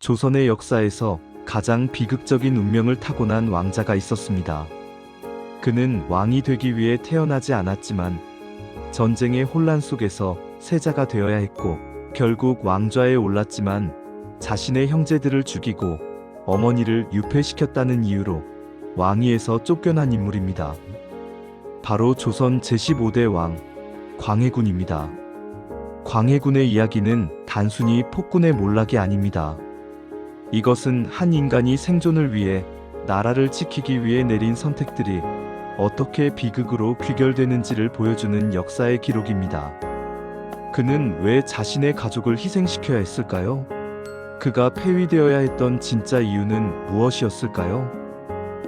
조선의 역사에서 가장 비극적인 운명을 타고난 왕자가 있었습니다. 그는 왕이 되기 위해 태어나지 않았지만 전쟁의 혼란 속에서 세자가 되어야 했고 결국 왕좌에 올랐지만 자신의 형제들을 죽이고 어머니를 유폐시켰다는 이유로 왕위에서 쫓겨난 인물입니다. 바로 조선 제15대 왕 광해군입니다. 광해군의 이야기는 단순히 폭군의 몰락이 아닙니다. 이것은 한 인간이 생존을 위해 나라를 지키기 위해 내린 선택들이 어떻게 비극으로 귀결되는지를 보여주는 역사의 기록입니다. 그는 왜 자신의 가족을 희생시켜야 했을까요? 그가 폐위되어야 했던 진짜 이유는 무엇이었을까요?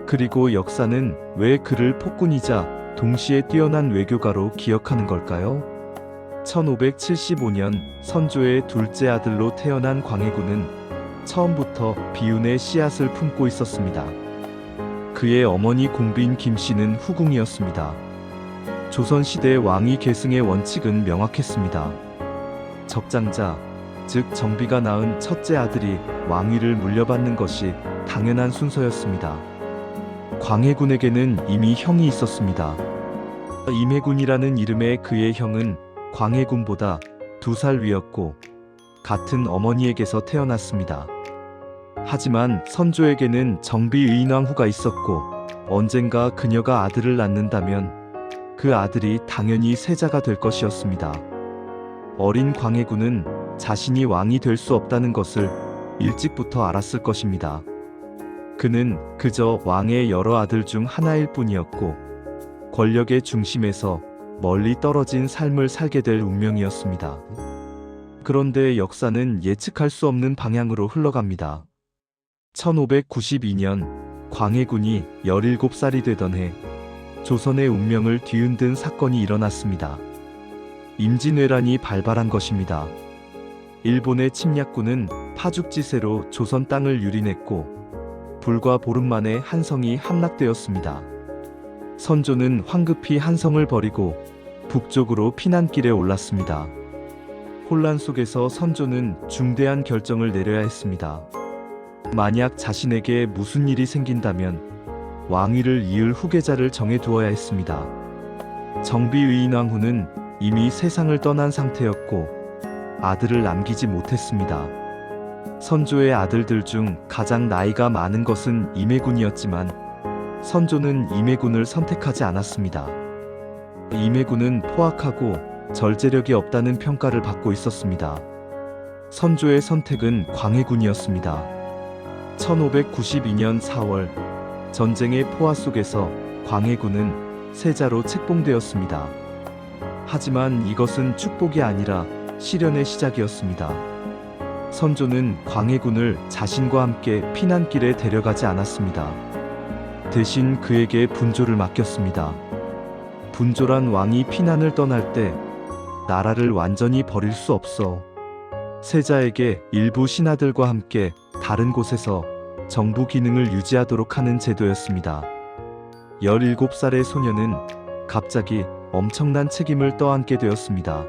그리고 역사는 왜 그를 폭군이자 동시에 뛰어난 외교가로 기억하는 걸까요? 1575년 선조의 둘째 아들로 태어난 광해군은 처음부터 비운의 씨앗을 품고 있었습니다. 그의 어머니 공비인 김씨는 후궁이었습니다. 조선시대 왕위 계승의 원칙은 명확했습니다. 적장자, 즉 정비가 낳은 첫째 아들이 왕위를 물려받는 것이 당연한 순서였습니다. 광해군에게는 이미 형이 있었습니다. 임해군이라는 이름의 그의 형은 광해군보다 2살 위였고 같은 어머니에게서 태어났습니다. 하지만 선조에게는 정비의인왕후가 있었고 언젠가 그녀가 아들을 낳는다면 그 아들이 당연히 세자가 될 것이었습니다. 어린 광해군은 자신이 왕이 될 수 없다는 것을 일찍부터 알았을 것입니다. 그는 그저 왕의 여러 아들 중 하나일 뿐이었고 권력의 중심에서 멀리 떨어진 삶을 살게 될 운명이었습니다. 그런데 역사는 예측할 수 없는 방향으로 흘러갑니다. 1592년 광해군이 17살이 되던 해 조선의 운명을 뒤흔든 사건이 일어났습니다. 임진왜란이 발발한 것입니다. 일본의 침략군은 파죽지세로 조선 땅을 유린했고 불과 보름 만에 한성이 함락되었습니다. 선조는 황급히 한성을 버리고 북쪽으로 피난길에 올랐습니다. 혼란 속에서 선조는 중대한 결정을 내려야 했습니다. 만약 자신에게 무슨 일이 생긴다면 왕위를 이을 후계자를 정해두어야 했습니다. 정비의인왕후는 이미 세상을 떠난 상태였고 아들을 남기지 못했습니다. 선조의 아들들 중 가장 나이가 많은 것은 임해군이었지만 선조는 임해군을 선택하지 않았습니다. 임해군은 포악하고 절제력이 없다는 평가를 받고 있었습니다. 선조의 선택은 광해군이었습니다. 1592년 4월 전쟁의 포화 속에서 광해군은 세자로 책봉되었습니다. 하지만 이것은 축복이 아니라 시련의 시작이었습니다. 선조는 광해군을 자신과 함께 피난길에 데려가지 않았습니다. 대신 그에게 분조를 맡겼습니다. 분조란 왕이 피난을 떠날 때 나라를 완전히 버릴 수 없어. 세자에게 일부 신하들과 함께 다른 곳에서 정부 기능을 유지하도록 하는 제도였습니다. 17살의 소녀는 갑자기 엄청난 책임을 떠안게 되었습니다.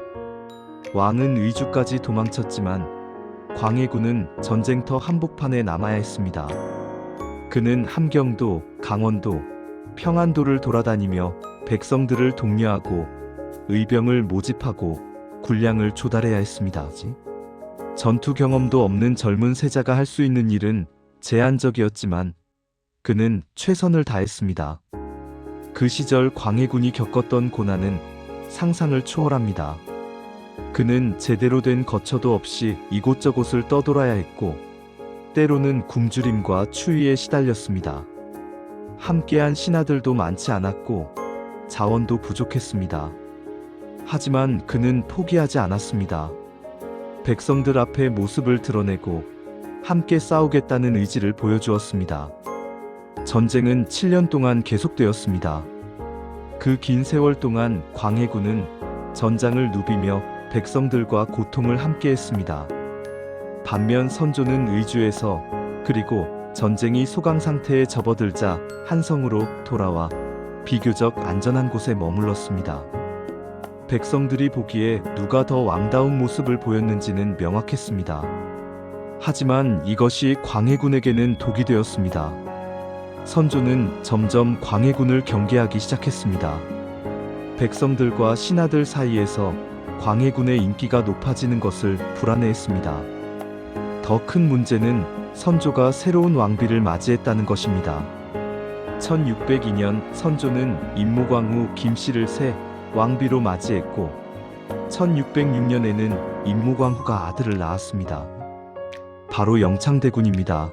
왕은 의주까지 도망쳤지만 광해군은 전쟁터 한복판에 남아야 했습니다. 그는 함경도, 강원도, 평안도를 돌아다니며 백성들을 독려하고 의병을 모집하고 군량을 조달해야 했습니다. 전투 경험도 없는 젊은 세자가 할 수 있는 일은 제한적이었지만 그는 최선을 다했습니다. 그 시절 광해군이 겪었던 고난은 상상을 초월합니다. 그는 제대로 된 거처도 없이 이곳저곳을 떠돌아야 했고 때로는 굶주림과 추위에 시달렸습니다. 함께한 신하들도 많지 않았고 자원도 부족했습니다. 하지만 그는 포기하지 않았습니다. 백성들 앞에 모습을 드러내고 함께 싸우겠다는 의지를 보여주었습니다. 전쟁은 7년 동안 계속되었습니다. 그 긴 세월 동안 광해군은 전장을 누비며 백성들과 고통을 함께했습니다. 반면 선조는 의주에서 그리고 전쟁이 소강 상태에 접어들자 한성으로 돌아와 비교적 안전한 곳에 머물렀습니다. 백성들이 보기에 누가 더 왕다운 모습을 보였는지는 명확했습니다. 하지만 이것이 광해군에게는 독이 되었습니다. 선조는 점점 광해군을 경계하기 시작했습니다. 백성들과 신하들 사이에서 광해군의 인기가 높아지는 것을 불안해했습니다. 더 큰 문제는 선조가 새로운 왕비를 맞이했다는 것입니다. 1602년 선조는 임모광후 김씨를 새 왕비로 맞이했고 1606년에는 임모광후가 아들을 낳았습니다. 바로 영창대군입니다.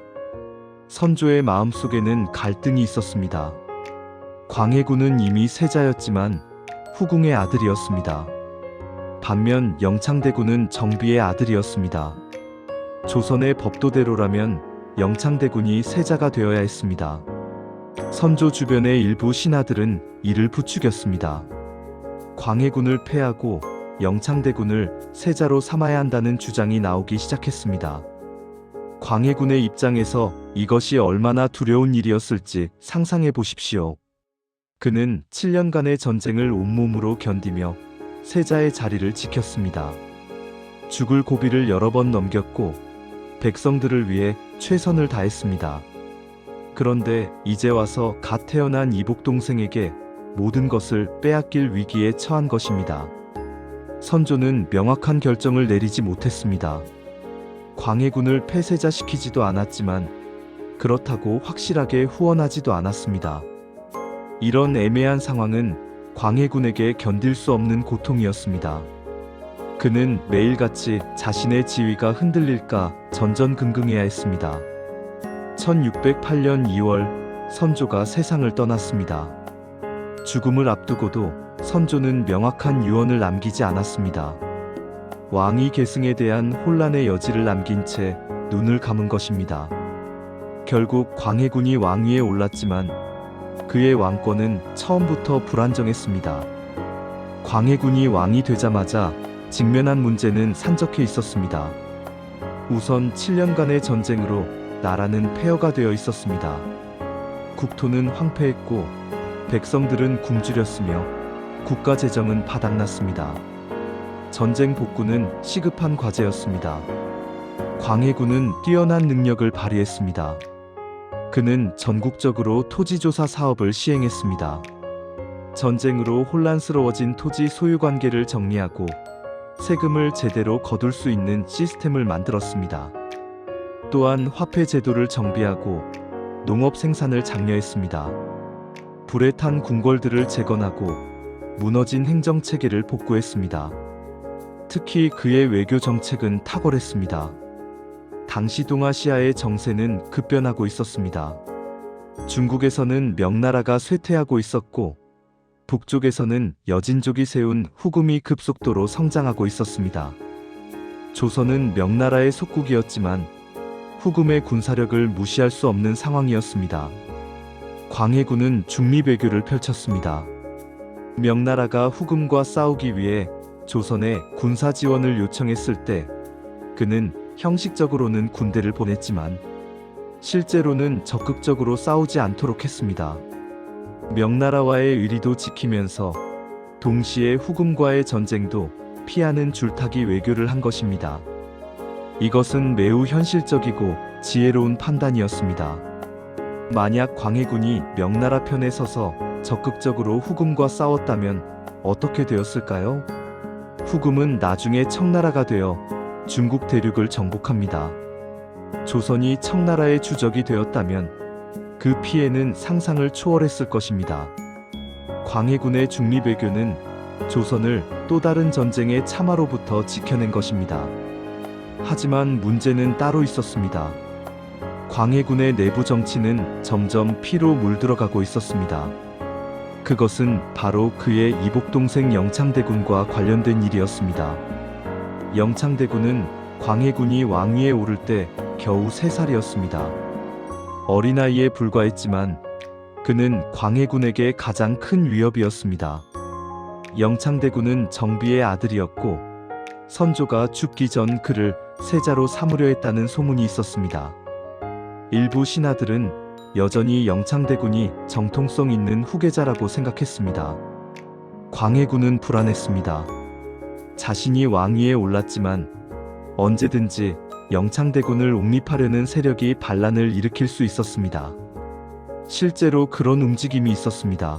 선조의 마음속에는 갈등이 있었습니다. 광해군은 이미 세자였지만 후궁의 아들이었습니다. 반면 영창대군은 정비의 아들이었습니다. 조선의 법도대로라면 영창대군이 세자가 되어야 했습니다. 선조 주변의 일부 신하들은 이를 부추겼습니다. 광해군을 폐하고 영창대군을 세자로 삼아야 한다는 주장이 나오기 시작했습니다. 광해군의 입장에서 이것이 얼마나 두려운 일이었을지 상상해 보십시오. 그는 7년간의 전쟁을 온몸으로 견디며 세자의 자리를 지켰습니다. 죽을 고비를 여러 번 넘겼고 백성들을 위해 최선을 다했습니다. 그런데 이제 와서 갓 태어난 이복 동생에게 모든 것을 빼앗길 위기에 처한 것입니다. 선조는 명확한 결정을 내리지 못했습니다. 광해군을 폐세자시키지도 않았지만 그렇다고 확실하게 후원하지도 않았습니다. 이런 애매한 상황은 광해군에게 견딜 수 없는 고통이었습니다. 그는 매일같이 자신의 지위가 흔들릴까 전전긍긍해야 했습니다. 1608년 2월 선조가 세상을 떠났습니다. 죽음을 앞두고도 선조는 명확한 유언을 남기지 않았습니다. 왕위 계승에 대한 혼란의 여지를 남긴 채 눈을 감은 것입니다. 결국 광해군이 왕위에 올랐지만 그의 왕권은 처음부터 불안정했습니다. 광해군이 왕이 되자마자 직면한 문제는 산적해 있었습니다. 우선 7년간의 전쟁으로 나라는 폐허가 되어 있었습니다. 국토는 황폐했고 백성들은 굶주렸으며 국가 재정은 바닥났습니다. 전쟁 복구는 시급한 과제였습니다. 광해군은 뛰어난 능력을 발휘했습니다. 그는 전국적으로 토지조사 사업을 시행했습니다. 전쟁으로 혼란스러워진 토지 소유 관계를 정리하고 세금을 제대로 거둘 수 있는 시스템을 만들었습니다. 또한 화폐 제도를 정비하고 농업 생산을 장려했습니다. 불에 탄 궁궐들을 재건하고 무너진 행정 체계를 복구했습니다. 특히 그의 외교 정책은 탁월했습니다. 당시 동아시아의 정세는 급변하고 있었습니다. 중국에서는 명나라가 쇠퇴하고 있었고 북쪽에서는 여진족이 세운 후금이 급속도로 성장하고 있었습니다. 조선은 명나라의 속국이었지만 후금의 군사력을 무시할 수 없는 상황이었습니다. 광해군은 중립외교를 펼쳤습니다. 명나라가 후금과 싸우기 위해 조선에 군사 지원을 요청했을 때 그는 형식적으로는 군대를 보냈지만 실제로는 적극적으로 싸우지 않도록 했습니다. 명나라와의 의리도 지키면서 동시에 후금과의 전쟁도 피하는 줄타기 외교를 한 것입니다. 이것은 매우 현실적이고 지혜로운 판단이었습니다. 만약 광해군이 명나라 편에 서서 적극적으로 후금과 싸웠다면 어떻게 되었을까요? 후금은 나중에 청나라가 되어 중국 대륙을 정복합니다. 조선이 청나라의 주적이 되었다면 그 피해는 상상을 초월했을 것입니다. 광해군의 중립외교는 조선을 또 다른 전쟁의 참화로부터 지켜낸 것입니다. 하지만 문제는 따로 있었습니다. 광해군의 내부 정치는 점점 피로 물들어가고 있었습니다. 그것은 바로 그의 이복동생 영창대군과 관련된 일이었습니다. 영창대군은 광해군이 왕위에 오를 때 겨우 3살이었습니다. 어린아이에 불과했지만 그는 광해군에게 가장 큰 위협이었습니다. 영창대군은 정비의 아들이었고 선조가 죽기 전 그를 세자로 삼으려 했다는 소문이 있었습니다. 일부 신하들은 여전히 영창대군이 정통성 있는 후계자라고 생각했습니다. 광해군은 불안했습니다. 자신이 왕위에 올랐지만 언제든지 영창대군을 옹립하려는 세력이 반란을 일으킬 수 있었습니다. 실제로 그런 움직임이 있었습니다.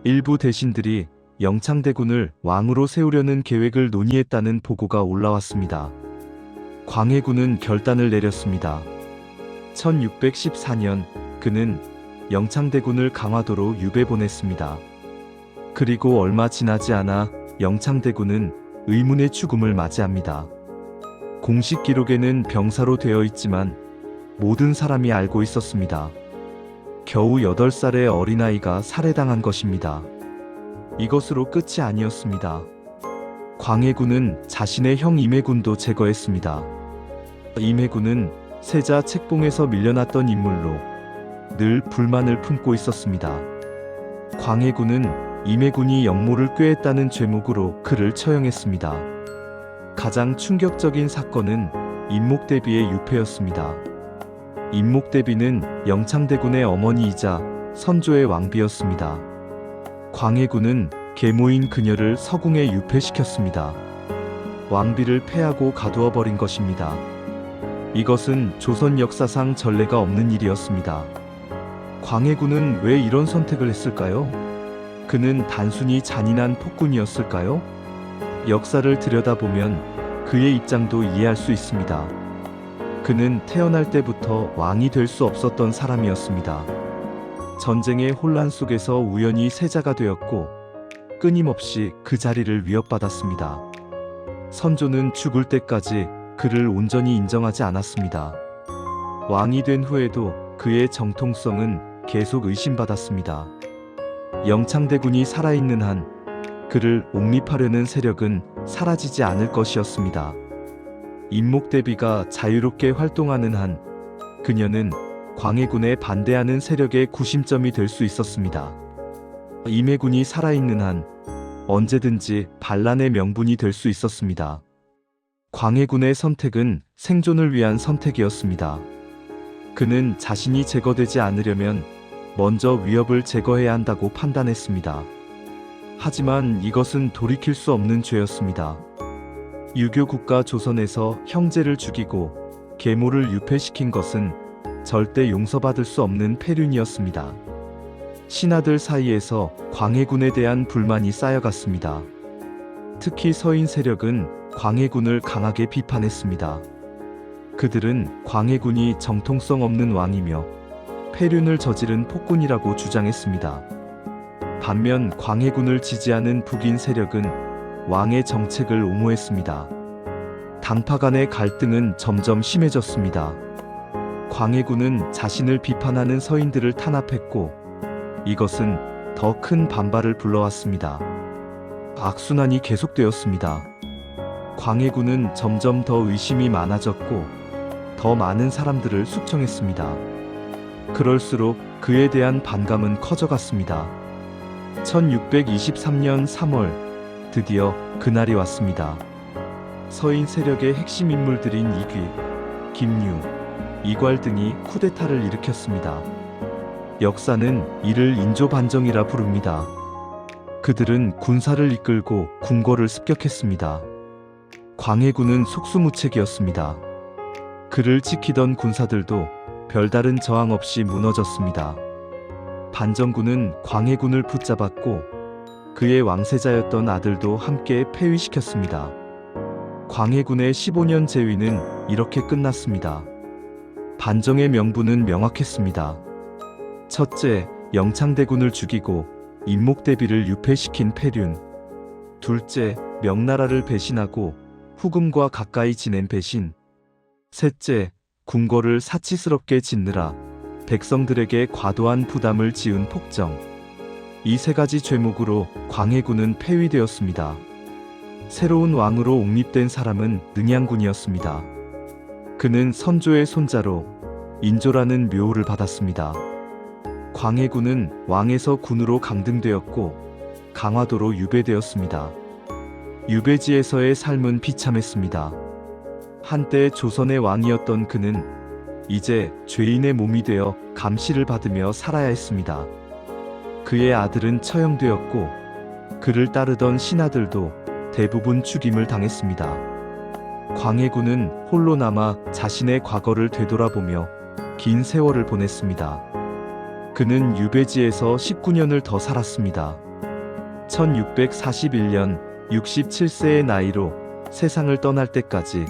일부 대신들이 영창대군을 왕으로 세우려는 계획을 논의했다는 보고가 올라왔습니다. 광해군은 결단을 내렸습니다. 1614년 그는 영창대군을 강화도로 유배 보냈습니다. 그리고 얼마 지나지 않아 영창대군은 의문의 죽음을 맞이합니다. 공식 기록에는 병사로 되어 있지만 모든 사람이 알고 있었습니다. 겨우 8살의 어린아이가 살해당한 것입니다. 이것으로 끝이 아니었습니다. 광해군은 자신의 형 임해군도 제거했습니다. 임해군은 세자 책봉에서 밀려났던 인물로 늘 불만을 품고 있었습니다. 광해군은 임해군이 역모를 꾀했다는 죄목으로 그를 처형했습니다. 가장 충격적인 사건은 임목대비의 유폐였습니다. 임목대비는 영창대군의 어머니이자 선조의 왕비였습니다. 광해군은 계모인 그녀를 서궁에 유폐시켰습니다. 왕비를 패하고 가두어 버린 것입니다. 이것은 조선 역사상 전례가 없는 일이었습니다. 광해군은 왜 이런 선택을 했을까요? 그는 단순히 잔인한 폭군이었을까요? 역사를 들여다보면 그의 입장도 이해할 수 있습니다. 그는 태어날 때부터 왕이 될 수 없었던 사람이었습니다. 전쟁의 혼란 속에서 우연히 세자가 되었고 끊임없이 그 자리를 위협받았습니다. 선조는 죽을 때까지 그를 온전히 인정하지 않았습니다. 왕이 된 후에도 그의 정통성은 계속 의심받았습니다. 영창대군이 살아있는 한 그를 옹립하려는 세력은 사라지지 않을 것이었습니다. 임목대비가 자유롭게 활동하는 한 그녀는 광해군에 반대하는 세력의 구심점이 될 수 있었습니다. 임해군이 살아있는 한 언제든지 반란의 명분이 될 수 있었습니다. 광해군의 선택은 생존을 위한 선택이었습니다. 그는 자신이 제거되지 않으려면 먼저 위협을 제거해야 한다고 판단했습니다. 하지만 이것은 돌이킬 수 없는 죄였습니다. 유교 국가 조선에서 형제를 죽이고 계모를 유폐시킨 것은 절대 용서받을 수 없는 폐륜이었습니다. 신하들 사이에서 광해군에 대한 불만이 쌓여갔습니다. 특히 서인 세력은 광해군을 강하게 비판했습니다. 그들은 광해군이 정통성 없는 왕이며 폐륜을 저지른 폭군이라고 주장했습니다. 반면 광해군을 지지하는 북인 세력은 왕의 정책을 옹호했습니다. 당파 간의 갈등은 점점 심해졌습니다. 광해군은 자신을 비판하는 서인들을 탄압했고 이것은 더 큰 반발을 불러왔습니다. 악순환이 계속되었습니다. 광해군은 점점 더 의심이 많아졌고 더 많은 사람들을 숙청했습니다. 그럴수록 그에 대한 반감은 커져갔습니다. 1623년 3월 드디어 그날이 왔습니다. 서인 세력의 핵심 인물들인 이귀, 김유, 이괄 등이 쿠데타를 일으켰습니다. 역사는 이를 인조반정이라 부릅니다. 그들은 군사를 이끌고 궁궐을 습격했습니다. 광해군은 속수무책이었습니다. 그를 지키던 군사들도 별다른 저항 없이 무너졌습니다. 반정군은 광해군을 붙잡았고 그의 왕세자였던 아들도 함께 폐위시켰습니다. 광해군의 15년 재위는 이렇게 끝났습니다. 반정의 명분은 명확했습니다. 첫째, 영창대군을 죽이고 임목대비를 유폐시킨 폐륜. 둘째, 명나라를 배신하고 후금과 가까이 지낸 배신. 셋째, 궁궐을 사치스럽게 짓느라 백성들에게 과도한 부담을 지은 폭정. 이 세 가지 죄목으로 광해군은 폐위되었습니다. 새로운 왕으로 옹립된 사람은 능양군이었습니다. 그는 선조의 손자로 인조라는 묘호를 받았습니다. 광해군은 왕에서 군으로 강등되었고 강화도로 유배되었습니다. 유배지에서의 삶은 비참했습니다. 한때 조선의 왕이었던 그는 이제 죄인의 몸이 되어 감시를 받으며 살아야 했습니다. 그의 아들은 처형되었고 그를 따르던 신하들도 대부분 죽임을 당했습니다. 광해군은 홀로 남아 자신의 과거를 되돌아보며 긴 세월을 보냈습니다. 그는 유배지에서 19년을 더 살았습니다. 1641년 67세의 나이로 세상을 떠날 때까지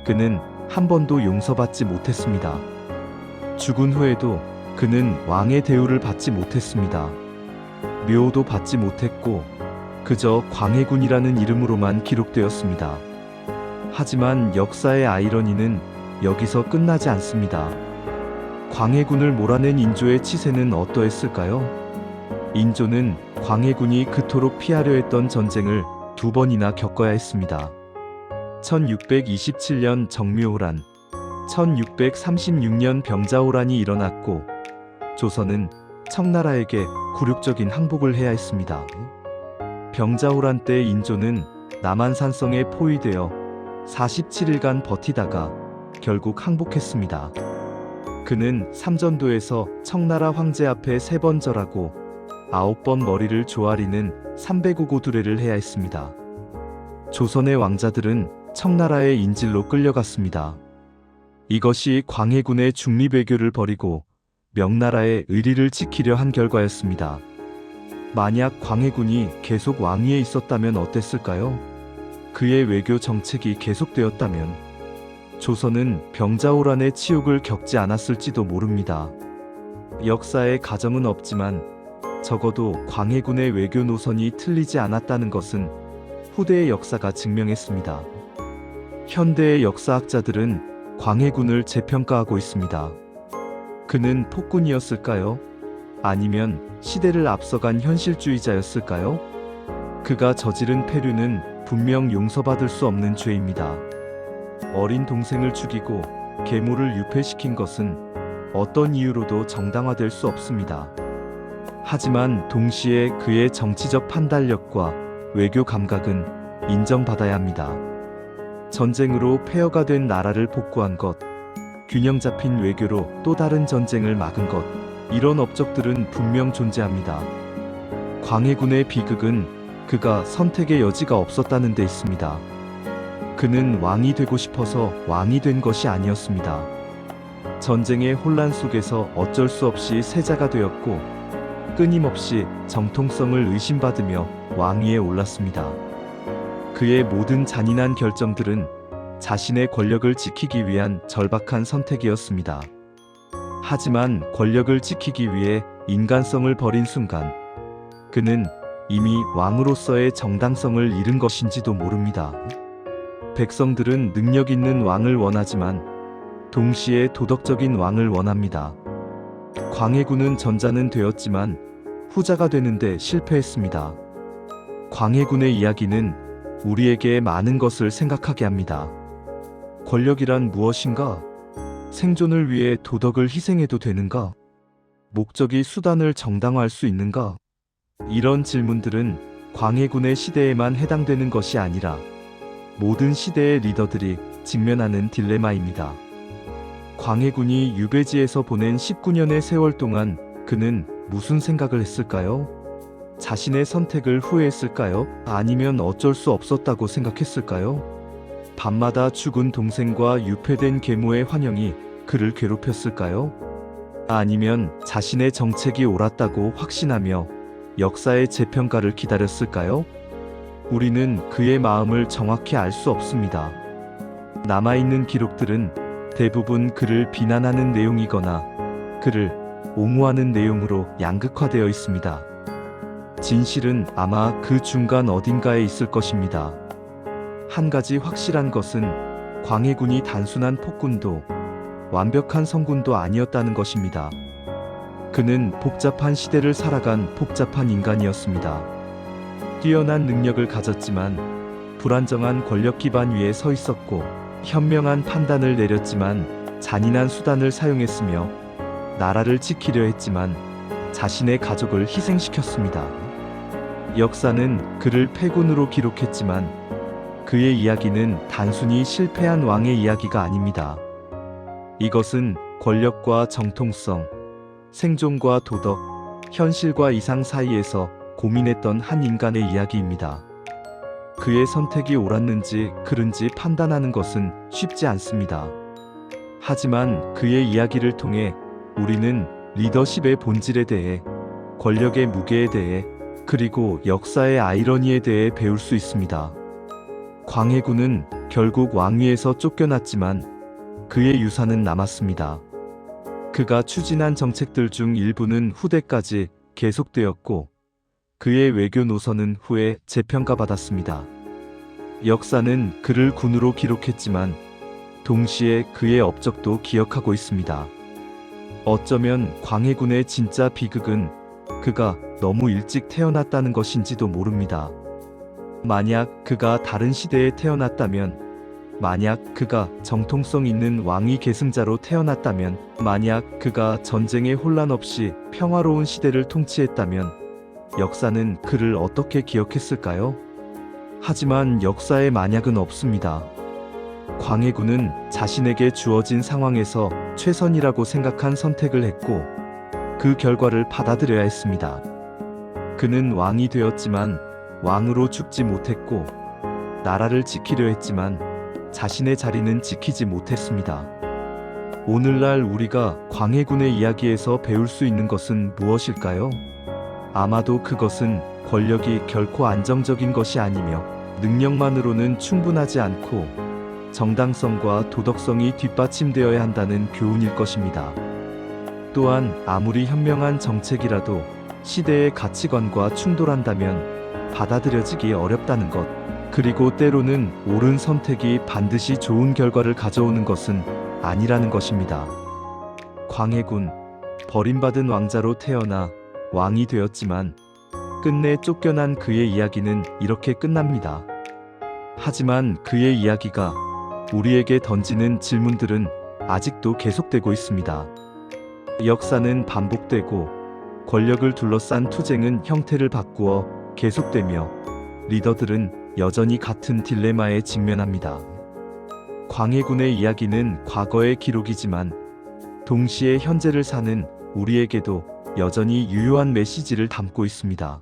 그는 한 번도 용서받지 못했습니다. 죽은 후에도 그는 왕의 대우를 받지 못했습니다. 묘도 받지 못했고 그저 광해군이라는 이름으로만 기록되었습니다. 하지만 역사의 아이러니는 여기서 끝나지 않습니다. 광해군을 몰아낸 인조의 치세는 어떠했을까요? 인조는 광해군이 그토록 피하려 했던 전쟁을 2번이나 겪어야 했습니다. 1627년 정묘호란, 1636년 병자호란이 일어났고 조선은 청나라에게 굴욕적인 항복을 해야 했습니다. 병자호란 때 인조는 남한산성에 포위되어 47일간 버티다가 결국 항복했습니다. 그는 삼전도에서 청나라 황제 앞에 3번 절하고 9번 머리를 조아리는 305고두례를 해야 했습니다. 조선의 왕자들은 청나라의 인질로 끌려갔습니다. 이것이 광해군의 중립외교를 버리고 명나라의 의리를 지키려 한 결과였습니다. 만약 광해군이 계속 왕위에 있었다면 어땠을까요? 그의 외교 정책이 계속되었다면 조선은 병자호란의 치욕을 겪지 않았을지도 모릅니다. 역사에 가정은 없지만 적어도 광해군의 외교 노선이 틀리지 않았다는 것은 후대의 역사가 증명했습니다. 현대의 역사학자들은 광해군을 재평가하고 있습니다. 그는 폭군이었을까요? 아니면 시대를 앞서간 현실주의자였을까요? 그가 저지른 패류는 분명 용서받을 수 없는 죄입니다. 어린 동생을 죽이고 계모를 유폐시킨 것은 어떤 이유로도 정당화될 수 없습니다. 하지만 동시에 그의 정치적 판단력과 외교 감각은 인정받아야 합니다. 전쟁으로 폐허가 된 나라를 복구한 것, 균형 잡힌 외교로 또 다른 전쟁을 막은 것, 이런 업적들은 분명 존재합니다. 광해군의 비극은 그가 선택의 여지가 없었다는 데 있습니다. 그는 왕이 되고 싶어서 왕이 된 것이 아니었습니다. 전쟁의 혼란 속에서 어쩔 수 없이 세자가 되었고 끊임없이 정통성을 의심받으며 왕위에 올랐습니다. 그의 모든 잔인한 결정들은 자신의 권력을 지키기 위한 절박한 선택이었습니다. 하지만 권력을 지키기 위해 인간성을 버린 순간 그는 이미 왕으로서의 정당성을 잃은 것인지도 모릅니다. 백성들은 능력 있는 왕을 원하지만 동시에 도덕적인 왕을 원합니다. 광해군은 전자는 되었지만 후자가 되는데 실패했습니다. 광해군의 이야기는 우리에게 많은 것을 생각하게 합니다. 권력이란 무엇인가? 생존을 위해 도덕을 희생해도 되는가? 목적이 수단을 정당화할 수 있는가? 이런 질문들은 광해군의 시대에만 해당되는 것이 아니라 모든 시대의 리더들이 직면하는 딜레마입니다. 광해군이 유배지에서 보낸 19년의 세월 동안 그는 무슨 생각을 했을까요? 자신의 선택을 후회했을까요? 아니면 어쩔 수 없었다고 생각했을까요? 밤마다 죽은 동생과 유폐된 계모의 환영이 그를 괴롭혔을까요? 아니면 자신의 정책이 옳았다고 확신하며 역사의 재평가를 기다렸을까요? 우리는 그의 마음을 정확히 알 수 없습니다. 남아있는 기록들은 대부분 그를 비난하는 내용이거나 그를 옹호하는 내용으로 양극화되어 있습니다. 진실은 아마 그 중간 어딘가에 있을 것입니다. 한 가지 확실한 것은 광해군이 단순한 폭군도 완벽한 성군도 아니었다는 것입니다. 그는 복잡한 시대를 살아간 복잡한 인간이었습니다. 뛰어난 능력을 가졌지만 불안정한 권력 기반 위에 서 있었고 현명한 판단을 내렸지만 잔인한 수단을 사용했으며 나라를 지키려 했지만 자신의 가족을 희생시켰습니다. 역사는 그를 패군으로 기록했지만 그의 이야기는 단순히 실패한 왕의 이야기가 아닙니다. 이것은 권력과 정통성, 생존과 도덕, 현실과 이상 사이에서 고민했던 한 인간의 이야기입니다. 그의 선택이 옳았는지 그른지 판단하는 것은 쉽지 않습니다. 하지만 그의 이야기를 통해 우리는 리더십의 본질에 대해, 권력의 무게에 대해, 그리고 역사의 아이러니에 대해 배울 수 있습니다. 광해군은 결국 왕위에서 쫓겨났지만 그의 유산은 남았습니다. 그가 추진한 정책들 중 일부는 후대까지 계속되었고, 그의 외교 노선은 후에 재평가받았습니다. 역사는 그를 군으로 기록했지만 동시에 그의 업적도 기억하고 있습니다. 어쩌면 광해군의 진짜 비극은 그가 너무 일찍 태어났다는 것인지도 모릅니다. 만약 그가 다른 시대에 태어났다면, 만약 그가 정통성 있는 왕위 계승자로 태어났다면, 만약 그가 전쟁의 혼란 없이 평화로운 시대를 통치했다면 역사는 그를 어떻게 기억했을까요? 하지만 역사에 만약은 없습니다. 광해군은 자신에게 주어진 상황에서 최선이라고 생각한 선택을 했고 그 결과를 받아들여야 했습니다. 그는 왕이 되었지만 왕으로 죽지 못했고, 나라를 지키려 했지만 자신의 자리는 지키지 못했습니다. 오늘날 우리가 광해군의 이야기에서 배울 수 있는 것은 무엇일까요? 아마도 그것은 권력이 결코 안정적인 것이 아니며 능력만으로는 충분하지 않고 정당성과 도덕성이 뒷받침되어야 한다는 교훈일 것입니다. 또한 아무리 현명한 정책이라도 시대의 가치관과 충돌한다면 받아들여지기 어렵다는 것, 그리고 때로는 옳은 선택이 반드시 좋은 결과를 가져오는 것은 아니라는 것입니다. 광해군, 버림받은 왕자로 태어나 왕이 되었지만 끝내 쫓겨난 그의 이야기는 이렇게 끝납니다. 하지만 그의 이야기가 우리에게 던지는 질문들은 아직도 계속되고 있습니다. 역사는 반복되고 권력을 둘러싼 투쟁은 형태를 바꾸어 계속되며 리더들은 여전히 같은 딜레마에 직면합니다. 광해군의 이야기는 과거의 기록이지만 동시에 현재를 사는 우리에게도 여전히 유효한 메시지를 담고 있습니다.